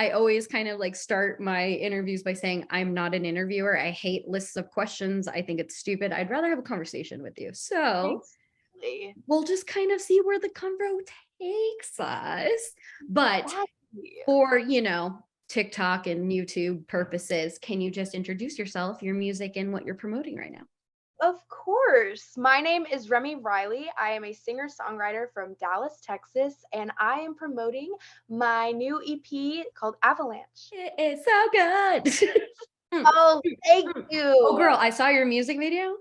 I always kind of like start my interviews by saying, I'm not an interviewer. I hate lists of questions. I think it's stupid. I'd rather have a conversation with you. So Exactly. we'll just kind of see where the convo takes us. But Exactly. for, TikTok and YouTube purposes, can you just introduce yourself, your music, and what you're promoting right now? Of course. My name is Remy Reilly. I am a singer-songwriter from Dallas, Texas, and I am promoting my new EP called Avalanche. It's so good. Oh, thank Oh, you. girl, I saw your music video.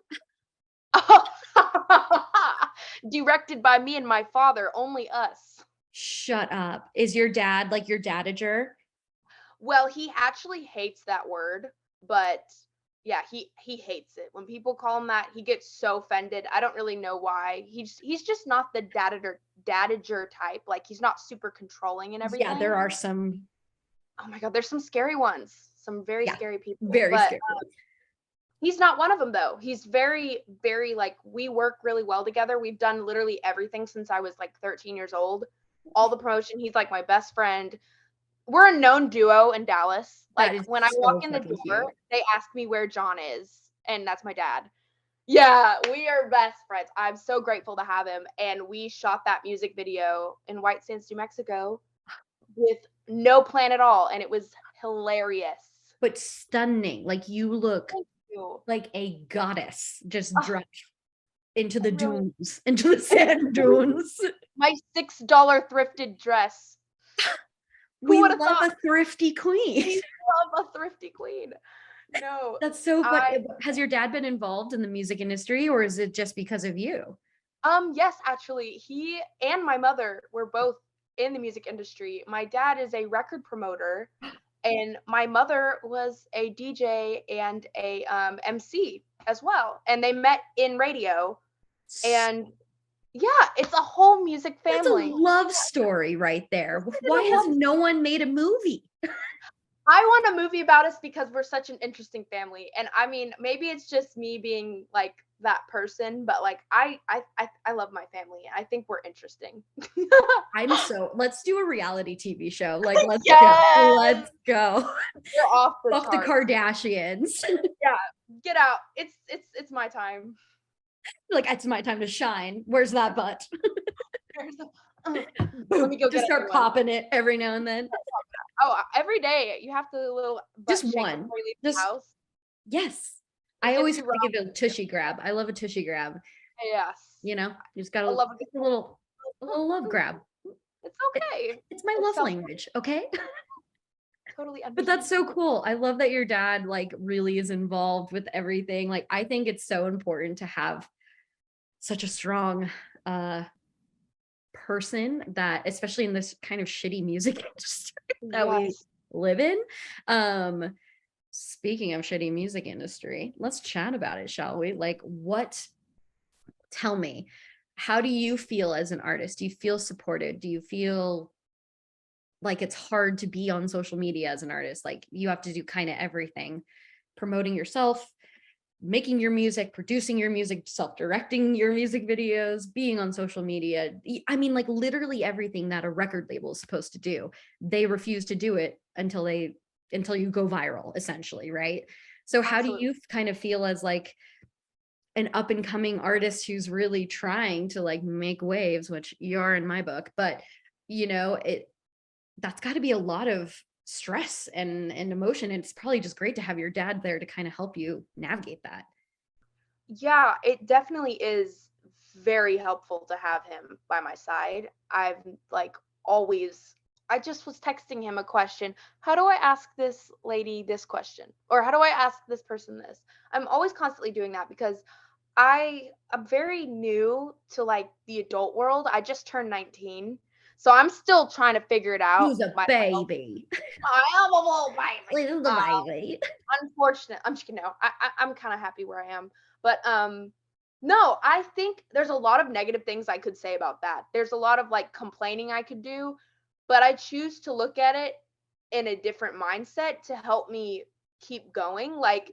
Directed by me and my father, only us. Shut up. Is your dad like your dadager? Well, he actually hates that word, but yeah, he hates it. When people call him that, he gets so offended. I don't really know why. He's just not the dadager type. Like he's not super controlling and Yeah, there everything. are some, Oh my god, there's some scary ones. Some very yeah, scary people. very But scary ones. he's not one of them though. He's very very like we work really well together. We've done literally everything since I was like 13 years old. All the promotion. He's like my best friend. We're a known duo in Dallas. That Like is when I walk so in the fucking door, cute. they ask me where John is, and that's my dad. Yeah, we are best friends. I'm so grateful to have him. And we shot that music video in White Sands, New Mexico with no plan at all. And it was hilarious. But stunning. Like you look Thank you. like a goddess just Oh, dropped into I the really dunes, into the sand dunes. my $6 thrifted dress. Who We would have love thought a thrifty queen. we love a thrifty queen? No, That's so fun. I Has your dad been involved in the music industry or is it just because of you? Yes, actually, he and my mother were both in the music industry. My dad is a record promoter, and my mother was a DJ and a MC as well. And they met in radio, and yeah, it's a whole music That's a family. love story right there. It is Why a has love. no one made a movie? I want a movie about us because we're such an interesting family. And I mean, maybe it's just me being like that person, but like I love my family. I think we're interesting. Let's do a reality TV show. Like, let's go. Yes, Let's go. we're off the Fuck the chart. Kardashians. Yeah, get out. It's my time. Like, it's my time to shine. Where's that butt? There's a- Let Boom. me go Just get a new start one. popping it every now and then. Oh, every day you have to little Just butt shake one. before you leave the Just, house. yes. It I gets always you have to give rocked. it a tushy grab. I love a tushy grab. Yes, You just gotta I love a good. just a little love grab. It's It, okay. it's my It's love self language, okay? totally But that's understand. so cool. I love that your dad like really is involved with everything. Like I think it's so important to have such a strong uh person that especially in this kind of shitty music industry that we Yes. live in. Speaking of shitty music industry, let's chat about it, shall we? Like tell me, how do you feel as an artist? Do you feel supported? Do you feel like it's hard to be on social media as an artist? Like you have to do kind of everything, promoting yourself, making your music, producing your music, self-directing your music videos, being on social media. I mean, like literally everything that a record label is supposed to do. They refuse to do it until you go viral, essentially, right? So how do Absolutely. you kind of feel as like an up and coming artist who's really trying to like make waves, which you are in my book, but it that's got to be a lot of stress and emotion. And it's probably just great to have your dad there to kind of help you navigate that. Yeah, it definitely is very helpful to have him by my side. I've like always I just was texting him a question. How do I ask this lady this question? Or how do I ask this person this? I'm always constantly doing that because I'm very new to like the adult world. I just turned 19. So I'm still trying to figure it out Who's a myself. baby? I am a little baby. Little baby. Unfortunate. I'm just kidding. No, I'm kind of happy where I am. But no, I think there's a lot of negative things I could say about that. There's a lot of like complaining I could do, but I choose to look at it in a different mindset to help me keep going. Like,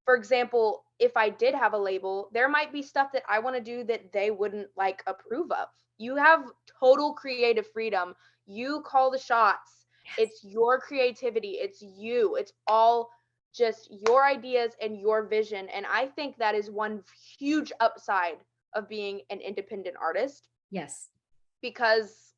for example, if I did have a label, there might be stuff that I want to do that they wouldn't like approve of. You have total creative freedom. You call the shots. It's your creativity, it's you, it's all just your ideas and your vision. And I think that is one huge upside of being an independent artist, Yes. because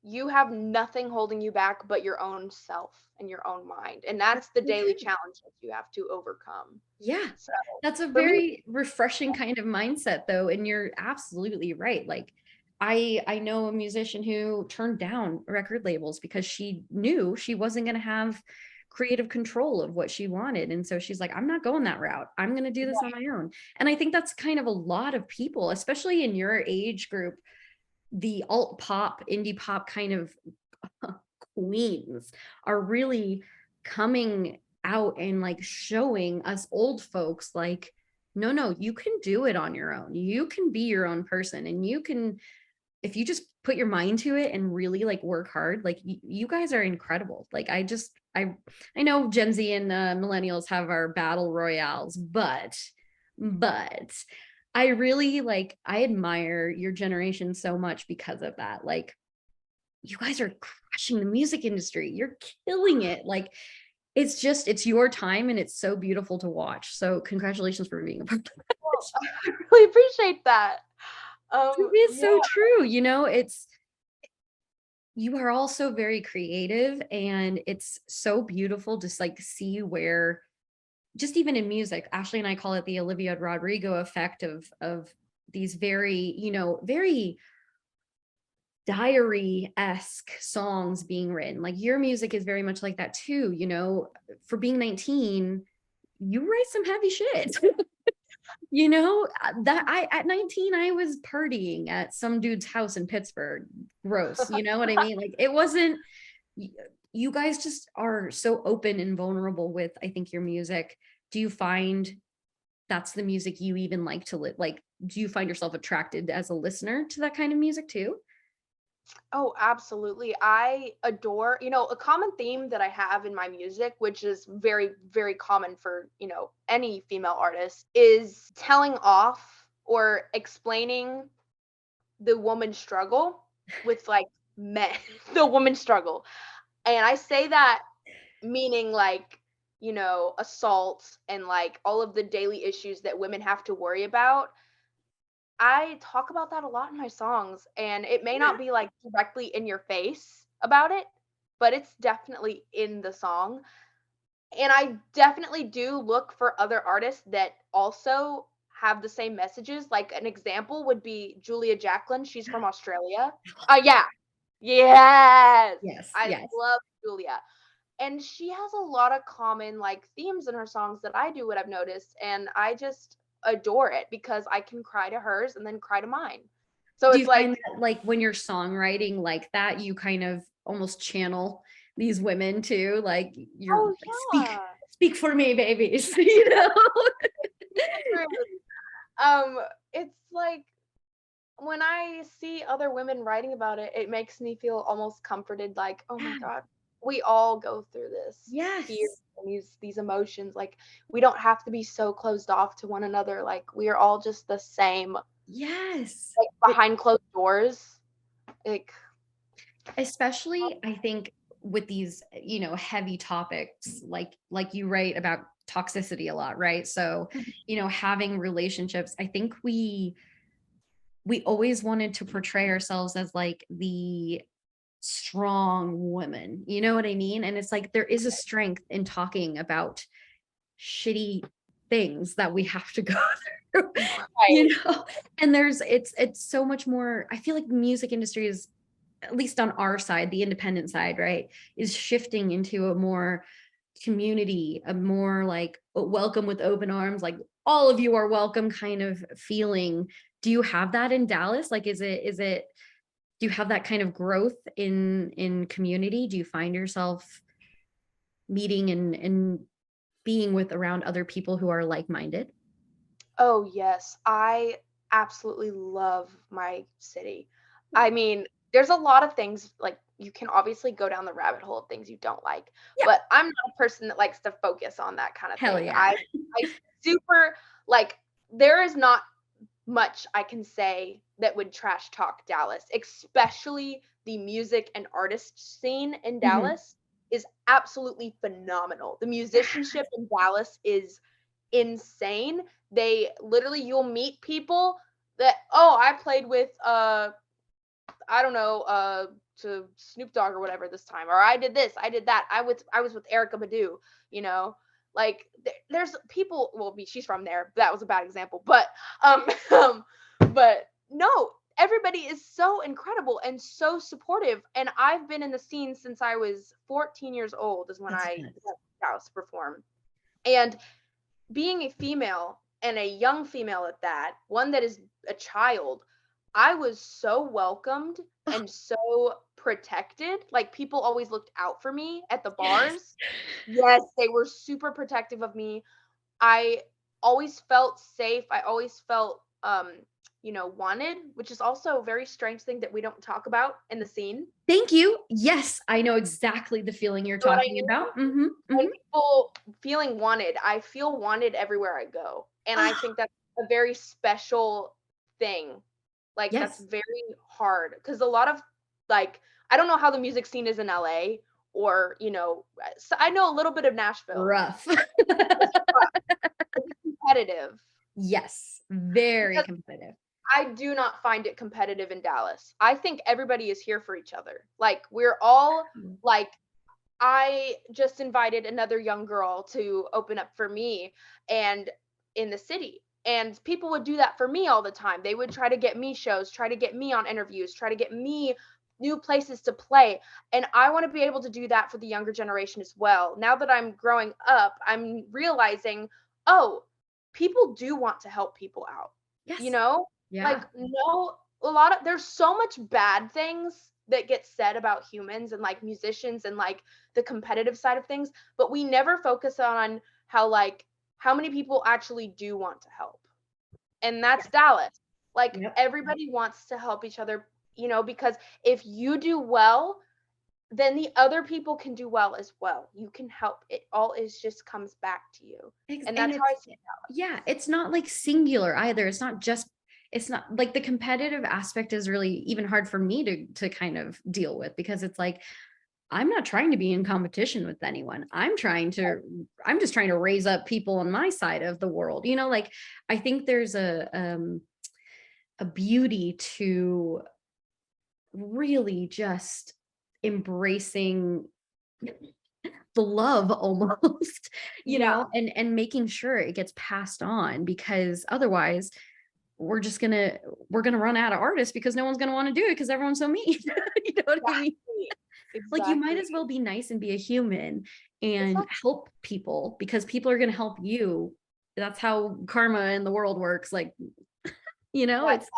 you have nothing holding you back but your own self and your own mind. And that's That's the so daily true. challenge that you have to overcome. Yeah. So That's a for me, very refreshing kind of mindset though, and you're absolutely right. Like I know a musician who turned down record labels because she knew she wasn't going to have creative control of what she wanted. And so she's like, I'm not going that route. I'm going to do this on my own. And I think that's kind of a lot of people, especially in your age group, the alt pop, indie pop kind of queens are really coming out and like showing us old folks like, no, no, you can do it on your own. You can be your own person, and you can, if you just put your mind to it and really like work hard, like you guys are incredible. Like I know Gen Z and millennials have our battle royales, but I really like, I admire your generation so much because of that. Like you guys are crushing the music industry. You're killing it. Like it's just, it's your time and it's so beautiful to watch. So congratulations for being a part of that. well, I really appreciate that. It is Yeah. so true. You know, it's, you are also very creative, and it's so beautiful to like see where, just even in music, Ashley and I call it the Olivia Rodrigo effect of these very, you know, very diary-esque songs being written. Like your music is very much like that too, you know, for being 19, you write some heavy shit. You know, that I at 19 I was partying at some dude's house in Pittsburgh. Gross, you know what I mean? Like it wasn't, you guys just are so open and vulnerable with, I think, your music. Do you find that's the music you even like to like, do you find yourself attracted as a listener to that kind of music too? Oh, absolutely. I adore, a common theme that I have in my music, which is very, very common for, any female artist, is telling off or explaining the woman struggle with like men, the woman struggle. And I say that meaning like, assault and like all of the daily issues that women have to worry about. I talk about that a lot in my songs, and it may Yeah. not be, like, directly in your face about it, but it's definitely in the song, and I definitely do look for other artists that also have the same messages. Like, an example would be Julia Jacklin, she's from Australia. Yeah. Yes! Yes, I yes. love Julia, and she has a lot of common, like, themes in her songs that I do, what I've noticed, and I just adore it because I can cry to hers and then cry to mine. So Do it's you find like, that like when you're songwriting like that, you kind of almost channel these women too? Like you're "Oh, like, yeah, speak for me, babies, you know? true." Um, it's like when I see other women writing about it, it makes me feel almost comforted, like, "Oh my Yeah. god, we all go through this fear Yes. and these emotions, like, we don't have to be so closed off to one another, like, we are all just the same, Yes. like, behind closed doors." Like, Especially I think with these, you know, heavy topics, like you write about toxicity a lot, right? So, you know, having relationships, I think we always wanted to portray ourselves as like the strong woman, you know what I mean? And it's like there is a strength in talking about shitty things that we have to go through, right. you know? And there's, it's so much more, I feel like the music industry is, at least on our side, the independent side, right, is shifting into a more community, a more like welcome with open arms, like all of you are welcome kind of feeling. Do you have that in Dallas? Like, is it, do you have that kind of growth in community? Do you find yourself meeting and being with around other people who are like-minded? Oh, yes. I absolutely love my city. I mean, there's a lot of things, like, you can obviously go down the rabbit hole of things you don't like, Yeah. but I'm not a person that likes to focus on that kinda Hell thing. yeah. I super like, there is not much I can say that would trash talk Dallas, especially the music and artist scene in Mhm. Dallas. is absolutely phenomenal. The musicianship in Dallas is insane. They literally, you'll meet people that, oh, I played with I don't know, to Snoop Dogg or whatever this time, or I did this, I did that. I was with Erica Badu, you know. Like there's people, well, she's from there. That was a bad example, but um but no, everybody is so incredible and so supportive, and I've been in the scene since I was 14 years old is when That's I nuts. went to Dallas to perform. And being a female and a young female at that, one that is a child, I was so welcomed and so protected. Like people always looked out for me at the Yes. bars. Yes, they were super protective of me. I always felt safe. I always felt wanted, which is also a very strange thing that we don't talk about in the scene. Thank you. Yes, I know exactly the feeling you're You know what I talking mean? about. Hmm. When people feeling wanted, I feel wanted everywhere I go. And I think that's a very special thing. Like that's Yes, very hard because a lot of like I don't know how the music scene is in LA or, so I know a little bit of Nashville. rough. It's rough, it's competitive Yes, very because competitive. I do not find it competitive in Dallas. I think everybody is here for each other. Like we're all like I just invited another young girl to open up for me and in the city. And people would do that for me all the time. They would try to get me shows, try to get me on interviews, try to get me new places to play. And I want to be able to do that for the younger generation as well. Now that I'm growing up, I'm realizing, oh, people do want to help people out. You Yes. know? Yeah. Like no a lot of there's so much bad things that get said about humans and like musicians and like the competitive side of things, but we never focus on how many people actually do want to help. And that's Yes. Dallas. Like Yep. everybody wants to help each other, because if you do well, then the other people can do well as well. You can help. It all is just comes back to you. And And that's how I see yeah, it's not like singular either. It's not like the competitive aspect is really even hard for me to kind of deal with because it's like I'm not trying to be in competition with anyone. I'm just trying to raise up people on my side of the world. Like I think there's a beauty to really just embracing the love almost, Yeah. and making sure it gets passed on because otherwise we're gonna run out of artists because no one's gonna want to do it because everyone's so mean. You know what I mean? Exactly. Like you might Exactly. as well be nice and be a human and Exactly. help people because people are gonna help you. That's how karma in the world works. Like, That it's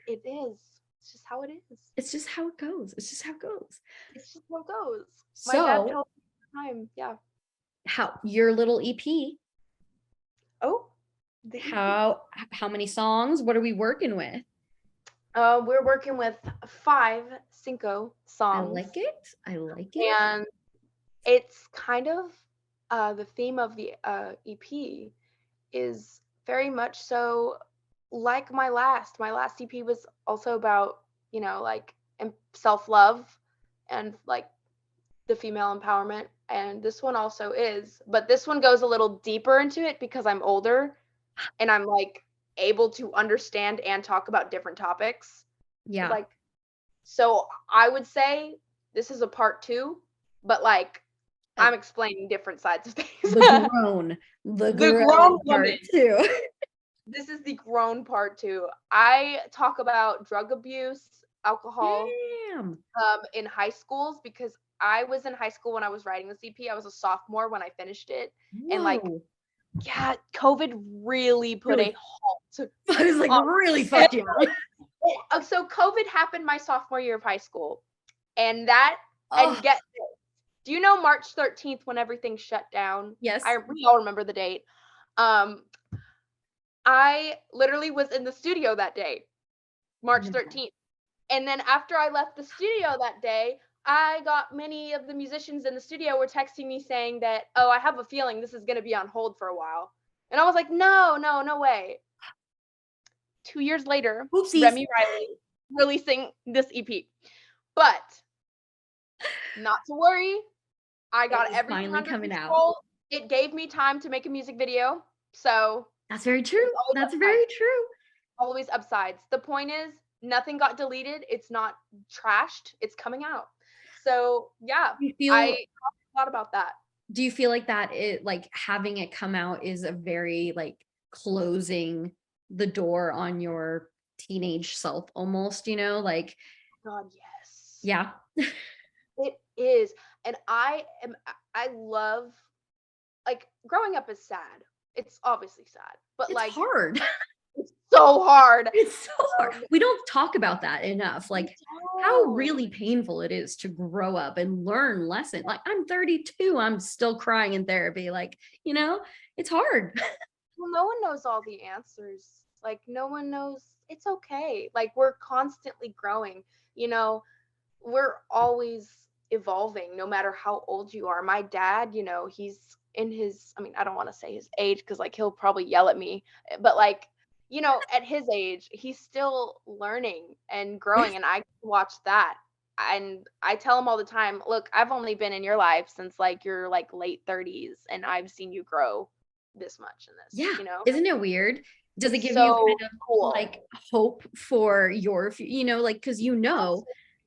it is. It's just how it is. it's just how it goes. It's just how it goes. It's just how it goes. My dad So tells me all the time. Yeah. how your little EP, Oh, the EP. how many songs? What are we working with? We're working with 5 I songs, like it. I like it. and it's kind of the theme of the EP is very much so like my last. My last EP was also about like self love and like the female empowerment, and this one also is, but this one goes a little deeper into it because I'm older and I'm like able to understand and talk about different topics. Yeah. Like, so I would say this is a part 2, but like Uh, I'm explaining different sides of things. the grown, the The grown grown part woman. too. This is the grown part 2. I talk about drug abuse, alcohol, Damn. in high schools because I was in high school when I was writing the CP. I was a sophomore when I finished it. And like, Whoa. yeah, COVID really put Really, a halt I was like on really fucked you up. so COVID happened my sophomore year of high school. And that Oh, and get this. Do you know March 13th when everything shut down? yes. We all remember the date. Um I literally was in the studio that day, March No. 13th. And then after I left the studio that day, I got many of the musicians in the studio were texting me saying that, "Oh, I have a feeling this is going to be on hold for a while." And I was like, "No, no, no way." 2 years later, Oopsies. Remy Reilly releasing this EP. But not to worry, I It got was everything finally under coming out. control. It gave me time to make a music video, so That's very true. there's always That's upsides. very true. Always upsides. The point is, nothing got deleted. It's not trashed. It's coming out. So yeah, You feel I thought about that. do you feel like that it like having it come out is a very like closing the door on your teenage self almost, like God, yes. yeah. It is. And I love, like, growing up is sad. It's obviously sad, but It's like hard. it's so hard. It's so hard. Um, We don't talk about that enough. we Like how don't. really painful it is to grow up and learn lesson. Like I'm 32, I'm still crying in therapy. Like, it's hard. Well, no one knows all the answers. Like, no one knows. It's okay. Like, we're constantly growing. You know, we're always evolving no matter how old you are. My dad, he's in his, I mean, I don't want to say his age because like he'll probably yell at me, but like, at his age, he's still learning and growing, and I watch that. And I tell him all the time, look, I've only been in your life since like your like late 30s, and I've seen you grow this much in this, Yeah. Isn't it weird? Does it It's give you so kind of cool. like hope for your, like, because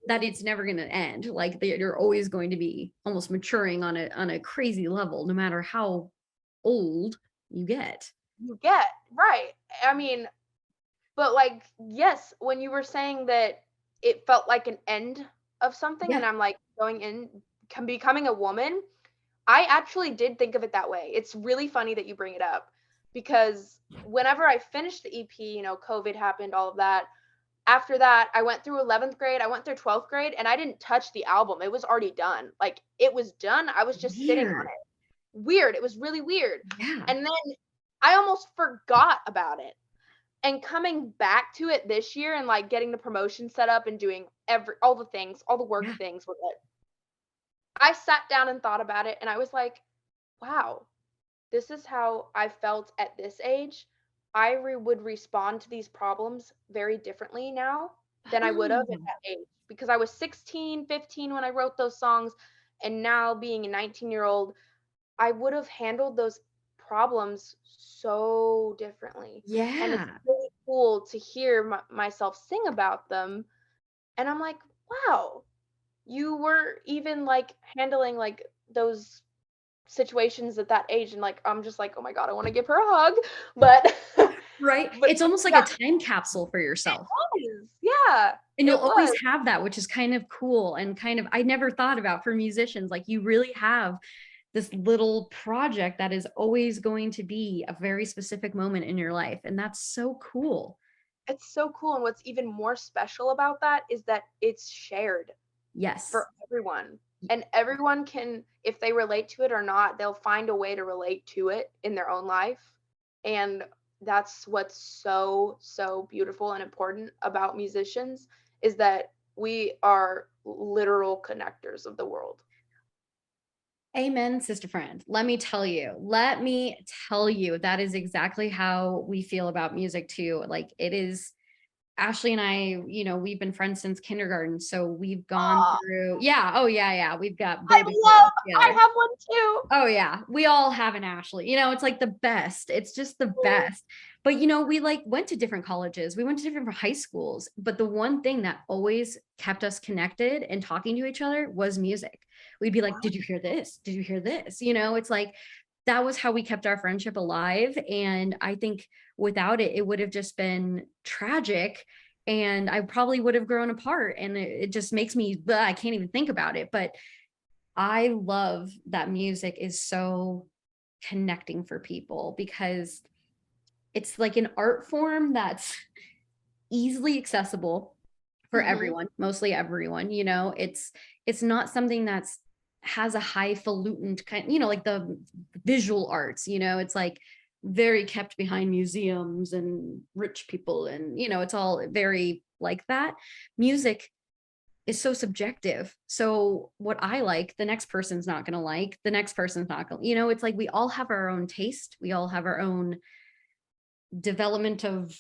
that it's never going to end. Like you're always going to be almost maturing on a crazy level, no matter how old you get. You get right. I mean, but like, yes, when you were saying that it felt like an end of something, Yeah. and I'm like going in, becoming a woman, I actually did think of it that way. It's really funny that you bring it up because whenever I finished the EP, COVID happened, all of that. After that, I went through 11th grade, I went through 12th grade, and I didn't touch the album. It was already done. Like, it was done. I was just sitting on Weird. it. Weird. It was really weird. Yeah. And then I almost forgot about it. And coming back to it this year and like getting the promotion set up and doing all the things, all the work Yeah. things with it, I sat down and thought about it, and I was like, wow, this is how I felt at this age. Would respond to these problems very differently now than I would have Oh, at that age, because I was 16, 15 when I wrote those songs, and now being a 19-year-old, I would have handled those problems so differently. And it's yeah. really cool to hear myself sing about them. And I'm like, wow, you were even like handling like those situations at that age. And like, I'm just like, oh my God, I want to give her a hug. But, Right. but It's almost like yeah, a time capsule for it yourself. was. Yeah, And you'll it always was. have that, which is kind of cool and kind of I never thought about for musicians. Like you really have this little project that is always going to be a very specific moment in your life. And that's so cool. It's so cool. And what's even more special about that is that it's shared Yes. for everyone. And everyone can, if they relate to it or not, they'll find a way to relate to it in their own life. And that's what's so, so beautiful and important about musicians, is that we are literal connectors of the world. Amen, sister friend. Let me tell you, that is exactly how we feel about music too. Like it is Ashley and I, we've been friends since kindergarten. So we've gone Oh, through, yeah. Oh, yeah. Yeah. We've got I baby photos love, I together. have one too. Oh yeah, we all have an Ashley. It's like the best. It's just the best. But we like went to different colleges. We went to different high schools, but the one thing that always kept us connected and talking to each other was music. We'd be like, "Did you hear this? Did you hear this?" It's like that was how we kept our friendship alive, and I think without it it would have just been tragic and I probably would have grown apart and it just makes me I can't even think about it, but I love that music is so connecting for people because it's like an art form that's easily accessible for Mm-hmm. everyone, mostly everyone, it's not something that's has a highfalutin kind, like the visual arts, it's like very kept behind museums and rich people and it's all very like that. Music is so subjective. So what I like, the next person's not going to like, the next person's not going to, it's like we all have our own taste. We all have our own development of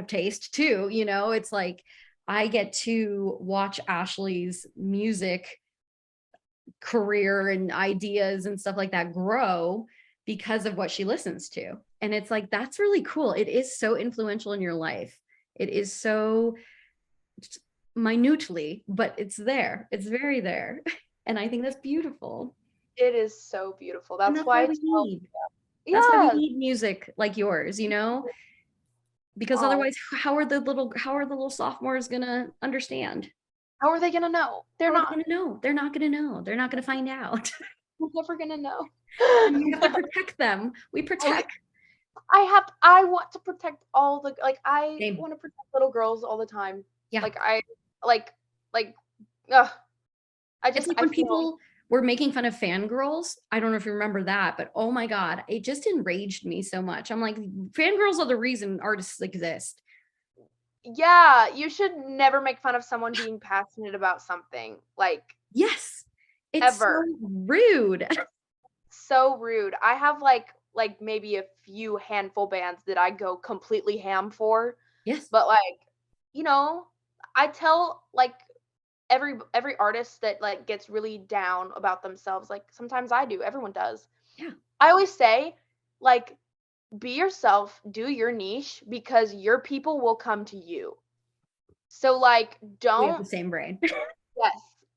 taste too. It's like I get to watch Ashley's music career and ideas and stuff like that grow because of what she listens to. And it's like, that's really cool. It is so influential in your life. It is so minutely, but it's there. It's very there. And I think that's beautiful. It is so beautiful. And That's that's why why we need. That's why we yes. need music like yours, you know? Because Oh, otherwise, how are the little sophomores gonna understand? how are they gonna know? They're How are they not. gonna know? They're not gonna know. They're not gonna find out. They're never gonna know. And we have to protect them. We Oh, protect. I want to protect all the like I Same. want to protect little girls all the time. Yeah. Like I like like ugh, It's like I when feel people were making fun of fangirls. I don't know if you remember that, but oh my God, it just enraged me so much. I'm like, fangirls are the reason artists exist. yeah, you should never make fun of someone being passionate about something. Like Yes. It's so ever. rude. So rude. I have like maybe a few handful bands that I go completely ham for, Yes. but like, you know, I tell like every artist that like gets really down about themselves, like sometimes I do, everyone does. Yeah. I always say like be yourself, do your niche because your people will come to you. So like We have don't the same brain. yes,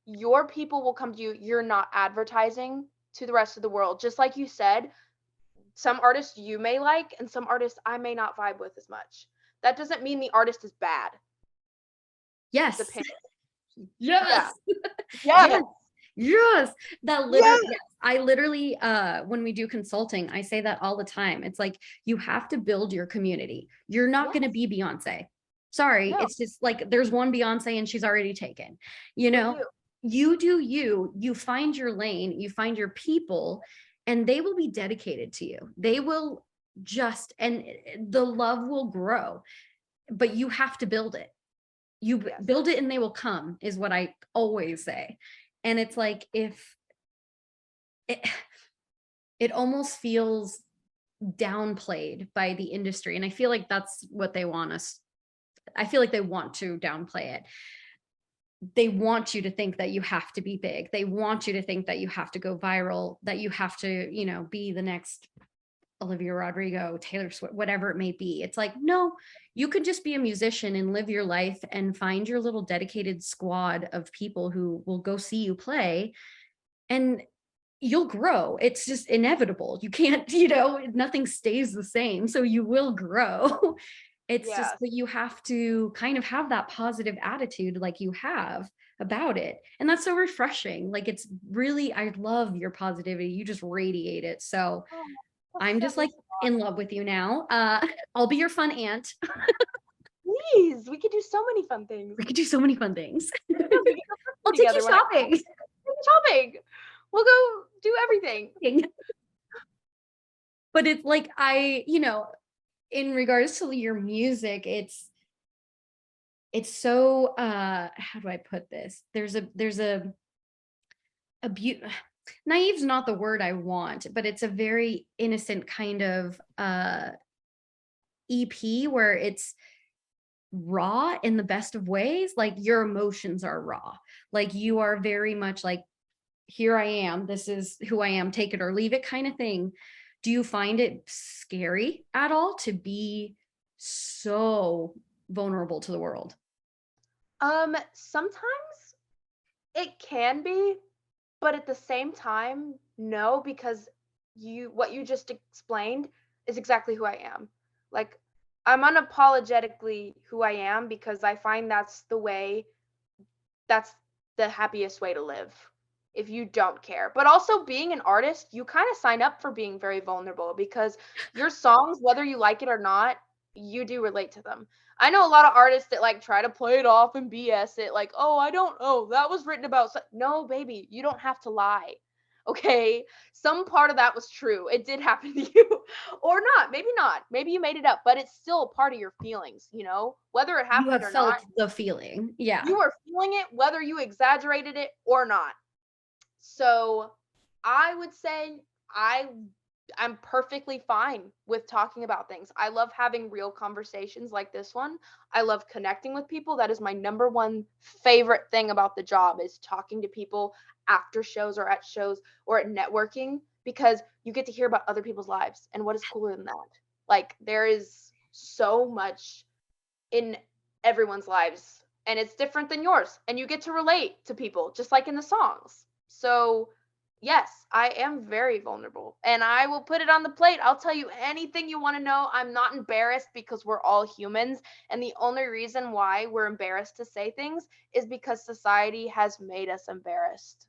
your people will come to you. You're not advertising to the rest of the world. Just like you said, some artists you may like and some artists I may not vibe with as much. That doesn't mean the artist is bad. It's Yes. opinion. Yeah. Yes. Yes. Yes. Yes. That literally, Yes. yes. I literally, when we do consulting, I say that all the time. It's like, you have to build your community. You're not going to Yes. be Beyonce. Sorry. No, It's just like, there's one Beyonce and she's already taken, you for know, you. you do you find your lane, you find your people, and they will be dedicated to you. They will just, and the love will grow, but you have to build it. You Yes. build it and they will come, is what I always say. And it's like, if it, it almost feels downplayed by the industry, and I feel like that's what they want us, I feel like they want to downplay it. They want you to think that you have to be big, they want you to think that you have to go viral, that you have to, you know, be the next Olivia Rodrigo, Taylor Swift, whatever it may be. It's like, no, you could just be a musician and live your life and find your little dedicated squad of people who will go see you play, and you'll grow. It's just inevitable. You can't, you know, nothing stays the same. So you will grow. It's just Yes. that you have to kind of have that positive attitude like you have about it. And that's so refreshing. Like, it's really, I love your positivity. You just radiate it. So Oh, that I'm that just like means in love with you now. I'll be your fun aunt. please. We could do so many fun things. We could do so many fun things. Yes, we could go I'll grocery take you together when I come. shopping. We'll go shopping. We'll go do everything. But it's like, I, you know, in regards to your music, it's so how do I put this? There's a beauty. Naive's not the word I want, but it's a very innocent kind of EP where it's raw in the best of ways. Like, your emotions are raw. Like, you are very much like, here I am, this is who I am, take it or leave it kind of thing. Do you find it scary at all to be so vulnerable to the world? Sometimes it can be, but at the same time, no, because what you just explained is exactly who I am. Like I'm unapologetically who I am because I find that's the happiest way to live if you don't care. But also being an artist, you kind of sign up for being very vulnerable because your songs, whether you like it or not, you do relate to them. I know a lot of artists that like try to play it off and BS it like, "Oh, I don't know. That was written about no, baby, you don't have to lie." Okay? Some part of that was true. It did happen to you or not. Maybe not. Maybe you made it up, but it's still a part of your feelings, you know? Whether it You happened have or not, felt the feeling. Yeah. you are feeling it whether you exaggerated it or not. So I would say I I'm perfectly fine with talking about things. I love having real conversations like this one. I love connecting with people. That is my number one favorite thing about the job is talking to people after shows or at shows or at networking because you get to hear about other people's lives. And what is cooler than that? Like there is so much in everyone's lives and it's different than yours and you get to relate to people just like in the songs. So yes, I am very vulnerable and I will put it on the plate. I'll tell you anything you want to know. I'm not embarrassed because we're all humans. And the only reason why we're embarrassed to say things is because society has made us embarrassed.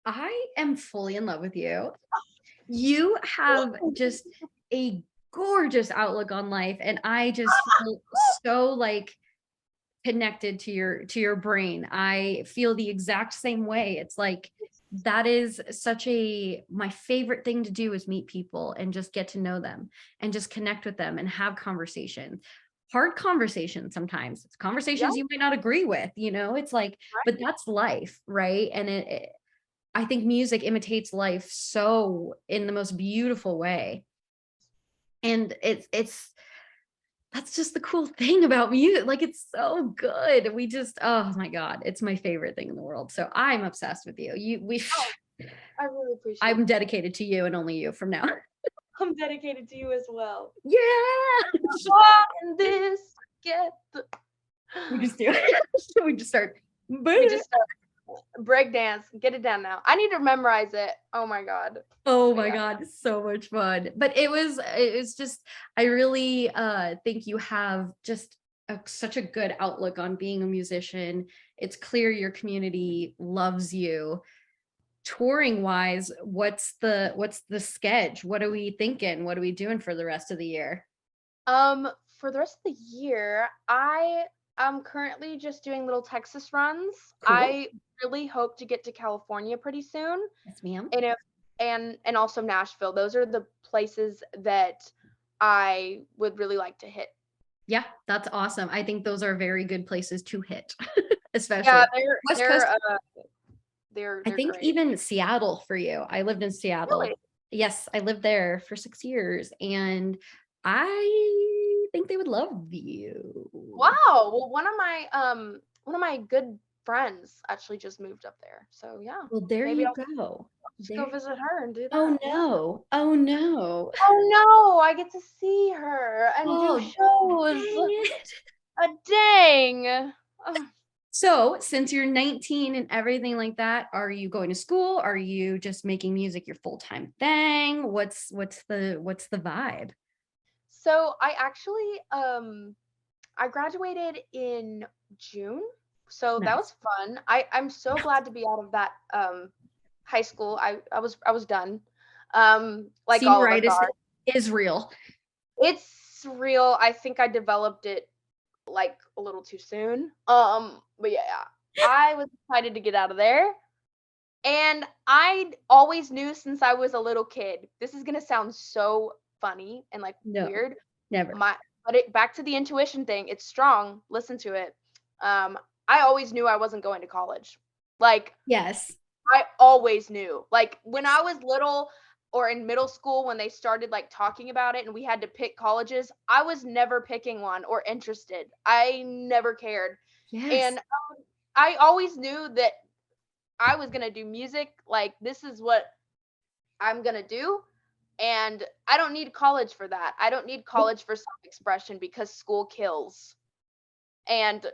I am fully in love with you. You have just a gorgeous outlook on life, and I just feel so like connected to your brain. I feel the exact same way. It's like that is such a my favorite thing to do is meet people and just get to know them and just connect with them and have conversations. Hard conversations sometimes. It's Yeah, conversations you might not agree with, you know? It's like, but right. that's life, right? And I think music imitates life so in the most beautiful way. And it's that's just the cool thing about music. Like it's so good. We just, oh my God, it's my favorite thing in the world. So I'm obsessed with you. Oh, I really appreciate I'm that. dedicated to you and only you from now. I'm dedicated to you as well. Yeah. On this together. We just do it. We just start. We just break dance. Get it down now. I need to memorize it. Oh my god. Oh But my yeah. God, so much fun. But it was just I really think you have just such a good outlook on being a musician. It's clear your community loves you. Touring wise, what's the sketch? What are we thinking? What are we doing for the rest of the year? For the rest of the year, I am currently just doing little Texas runs. Cool. I really hope to get to California pretty soon. Yes, ma'am. And if and also Nashville. Those are the places that I would really like to hit. Yeah, that's awesome. I think those are very good places to hit, especially Yeah, West Coast. I they're think great. even Seattle for you. I lived in Really? Seattle. Yes, I lived there for 6 years, and I think they would love you. Wow. Well, one of my good friends actually just moved up there. So yeah, Well, there maybe you I'll go. just go There. visit her and do Oh that. Yeah. no. Oh no. Oh no, I get to see her and do Oh, shows. dang it. A dang. Ugh. So, since you're 19 and everything like that, are you going to school? Are you just making music your full-time thing? What's the vibe? So I actually I graduated in June. So that Nice. was fun. I'm so glad to be out of that high school. I was done. Like all of us Senioritis are. is real. It's real. I think I developed it like a little too soon. But yeah, I was excited to get out of there. And I always knew since I was a little kid. This is gonna sound so funny and like No, weird. never. My but it back to the intuition thing. It's strong. Listen to it. Um, I always knew I wasn't going to college. Like Yes. I always knew. Like when I was little or in middle school when they started like talking about it and we had to pick colleges, I was never picking one or interested. I never cared. Yes. And I always knew that I was going to do music. Like this is what I'm going to do. And I don't need college for that. I don't need Nope. college for self-expression because school kills. And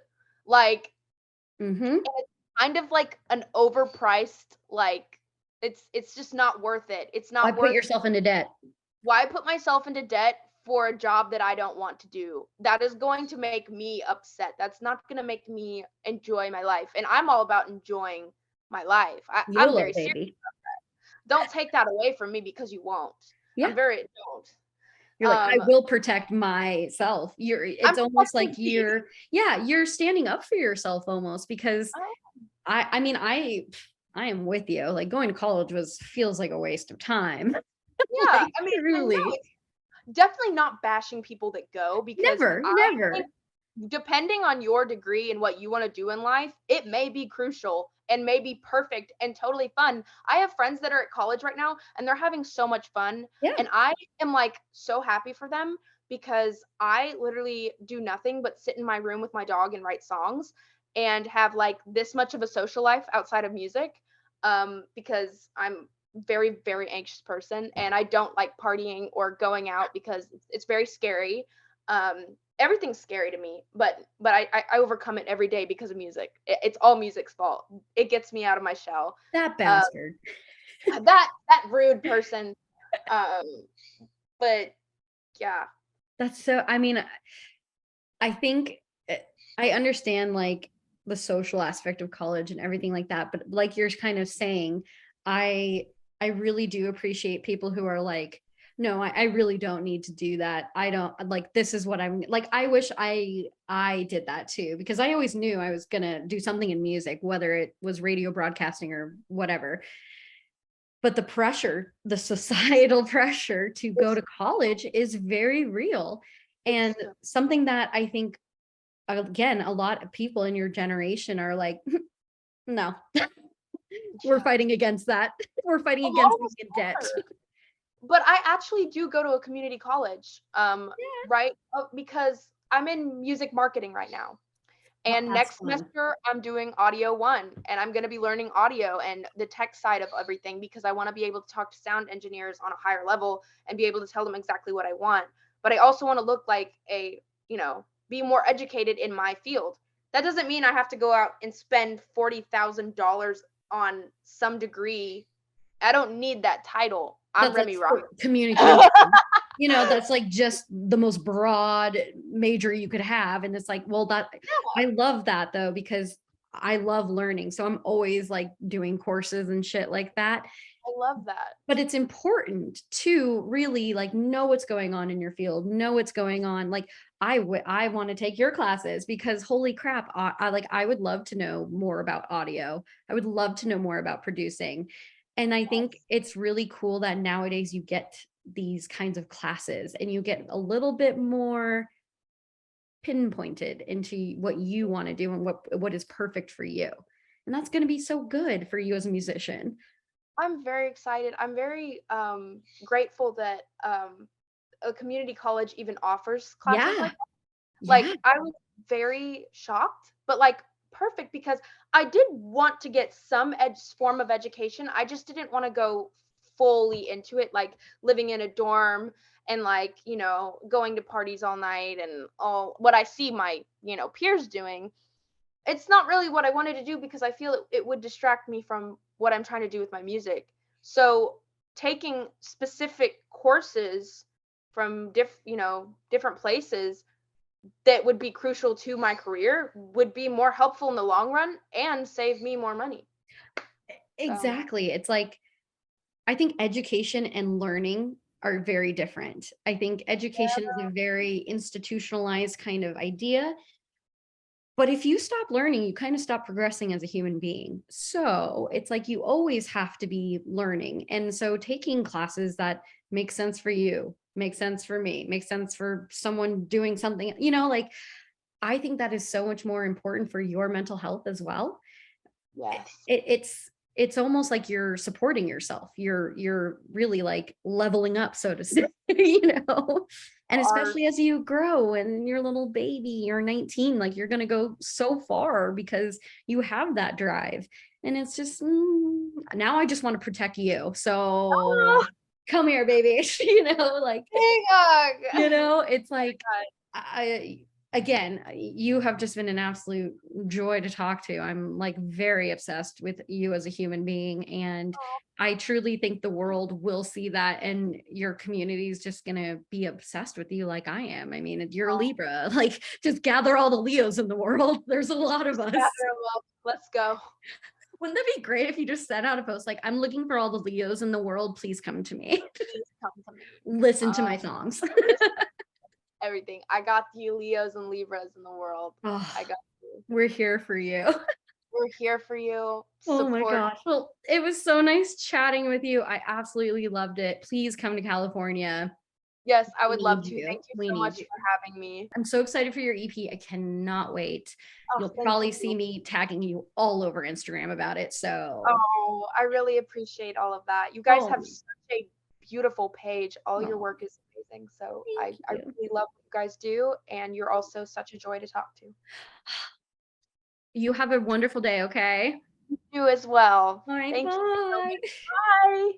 like Mhm. and it's kind of like an overpriced like it's just not worth it. It's Why not put worth yourself into debt? why put myself into debt for a job that I don't want to do. That is going to make me upset. That's not going to make me enjoy my life. And I'm all about enjoying my life. I'm YOLO, very serious. baby. Don't take that away from me because you won't. Yeah. Don't. You're like, I Um will protect myself. I'm It's almost like protecting me. you're standing up for yourself almost because Oh, I mean, I am with you. Like going to college feels like a waste of time. yeah. Like I mean, and no, truly. it's definitely not bashing people that go because Never, I think never. depending on your degree and what you want to do in life, it may be crucial and may be perfect and totally fun. I have friends that are at college right now and they're having so much fun. Yeah. And I am like so happy for them because I literally do nothing but sit in my room with my dog and write songs and have like this much of a social life outside of music, because I'm very, very anxious person and I don't like partying or going out because it's very scary. Um, Everything's scary to me, but I overcome it every day because of music. It's all music's fault. It gets me out of my shell. That Um, bastard. that rude person. Um, but yeah, That's so, I mean, I think I understand like the social aspect of college and everything like that, but like you're kind of saying, I I really do appreciate people who are like, no, I really don't need to do that. I don't like, this is what I'm like. I wish I did that too, because I always knew I was gonna do something in music, whether it was radio broadcasting or whatever. But the pressure, the societal pressure to go it's to college is very real. And it's so something that I think, again, a lot of people in your generation are like, no, we're yeah. fighting against that. We're fighting A lot against of being us in debt. are. But I actually do go to a community college, Yeah. right? Because I'm in music marketing right now. Oh, And that's next fun. semester, I'm doing audio one, and I'm going to be learning audio and the tech side of everything because I want to be able to talk to sound engineers on a higher level and be able to tell them exactly what I want. But I also want to look like be more educated in my field. That doesn't mean I have to go out and spend $40,000 on some degree. I don't need that title. I'm Remy That's Reilly. for communication. That's like just the most broad major you could have. And it's like, well, that I love that though, because I love learning. So I'm always like doing courses and shit like that. I love that. But it's important to really like know what's going on in your field, know what's going on. Like I want to take your classes because holy crap, I would love to know more about audio. I would love to know more about producing. And I think Yes. it's really cool that nowadays you get these kinds of classes and you get a little bit more pinpointed into what you want to do and what is perfect for you. And that's going to be so good for you as a musician. I'm very excited. I'm very grateful that a community college even offers classes Yeah. like that. Yeah. Like I was very shocked, but like perfect because I did want to get some form of education. I just didn't want to go fully into it, like living in a dorm and like, going to parties all night and all what I see my, peers doing. It's not really what I wanted to do because I feel it would distract me from what I'm trying to do with my music. So taking specific courses from different places that would be crucial to my career would be more helpful in the long run and save me more money. So Exactly. It's like, I think education and learning are very different. I think education is a very institutionalized kind of idea. But if you stop learning, you kind of stop progressing as a human being. So it's like you always have to be learning. And so taking classes that make sense for you, make sense for me, make sense for someone doing something, like I think that is so much more important for your mental health as well. it, yes. it's almost like you're supporting yourself. You're really like leveling up, so to say, and Our especially as you grow and you're a little baby, you're 19, like you're going to go so far because you have that drive. And it's just now I just want to protect you, so oh, come here, baby. Like dang dog. it's like I again, you have just been an absolute joy to talk to. I'm like very obsessed with you as a human being. And I truly think the world will see that. And your community is just going to be obsessed with you like I am. I mean, you're a Oh, Libra, like just gather all the Leos in the world. There's a lot of just us. gather 'em up. Let's go. Wouldn't that be great if you just sent out a post like, I'm looking for all the Leos in the world. Please come to me. Please come to me. Listen to Uh, my songs. listen, everything. I got you, Leos and Libras in the world. Oh, I got you. we're here for you. We're here for you. Oh my Support. gosh. Well, it was so nice chatting with you. I absolutely loved it. Please come to California. Yes, I We would love need to. you. Thank you We so need much you. for having me. I'm so excited for your EP. I cannot wait. Oh, You'll thank probably see you. me tagging you all over Instagram about it. So, Oh, I really appreciate all of that. You guys oh, have such a beautiful page. All your oh, work is amazing. So thank I you. really love what you guys do, and you're also such a joy to talk to. You have a wonderful day, okay? You as well. All right, Thank you so bye. much. Bye.